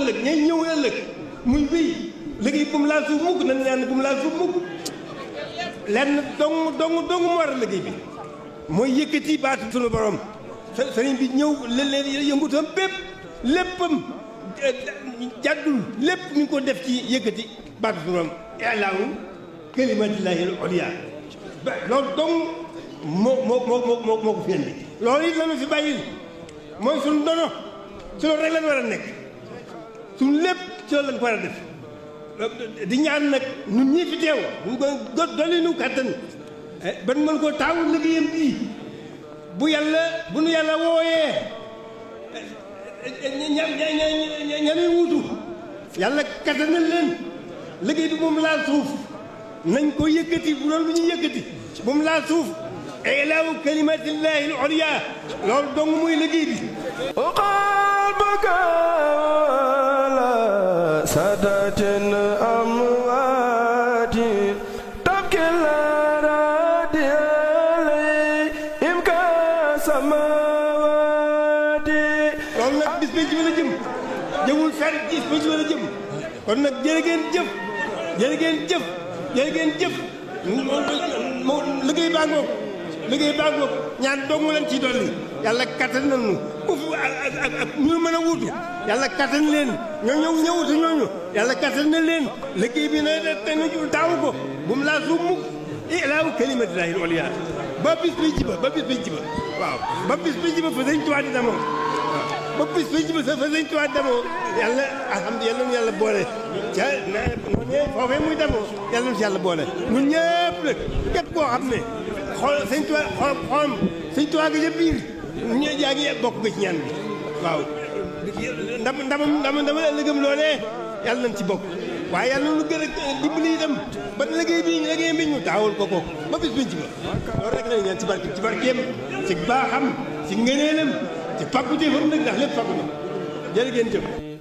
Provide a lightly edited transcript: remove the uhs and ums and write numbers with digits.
ëllëg ñay ñëw ëllëg muy wéy liggéey bu mu laal suuf mukk nañ ñaan bu mu laal suuf mukk lenn dong mu war a liggéey bi mooy yëkkati baatu sunu borom sëriñ bi ñëw leen yëngutam bépp léppam jàddul lépp ñu ngi ko def ci yëkkati baatu sunu borom ilaahu kalimatillahi al-ulya loolu dong moo ko fi indi loolu it lañu fi bàyyil mooy suñu dono ci loolu rek lañ war a nekk suñu lépp ci loolu lañ ko war a def di ñaan nag ñun ñii fi teew ñu ko dolli nu kàttan ban mën koo taawul liggéeyam bii bu nu yàlla wooyee ñanuy wuutu yàlla kattanal leen liggéey bi moom laal suuf nañ ko yëkkati bu loolu lu ñuy yëkkati bu mu laal suuf ilaahu kalimatillahi al-ulya loolu dong muy liggéey bi qalbaka la sadatin amwati tabkil radi imka samawati loolu nag bis penc bi la jëm jëmul fer bis penc bi la jëm kon nag jërë ngeen jëf liggéey baa ngoog ñaan dong leen ci dolli yàlla kattan nañu ku fi ak ñu mën a wuutu yàlla kattan leen ñoo ñëwutu ñooñu yàlla kattan na leen liggéey bi na te nu taawu ko bu mu laa suuf mukk ilaahu kalimatillahi al-ulya ba bis bi jiba waaw ba bis bi jiba fa sëñ Tuubaa di demoo ba bis bi jiba fa sëñ Tuubaa di demoo yàlla alhamdulilah yàlla nu yàlla boole ca foofee muy demoo yàlla nu si yàlla boole ñun ñëpp nag képp koo xam ne xool sëñ Tuubaa xolam sëñ Tuubaa ga ca biir ñu yaa ngi bokk nga ci ñaan bi waaw ndamam ëllëgam loolee yàlla nañ ci bokk waaye yàlla nu gën a dimbali itam ba liggéey bi ñu taawul ko ba bis biñ ci ba loolu rek lañ ñaan ci barkeem ci baaxam ci ngëneelam ci pàgguteefam nag ndax lépp pàggu na jërë ngeen jëf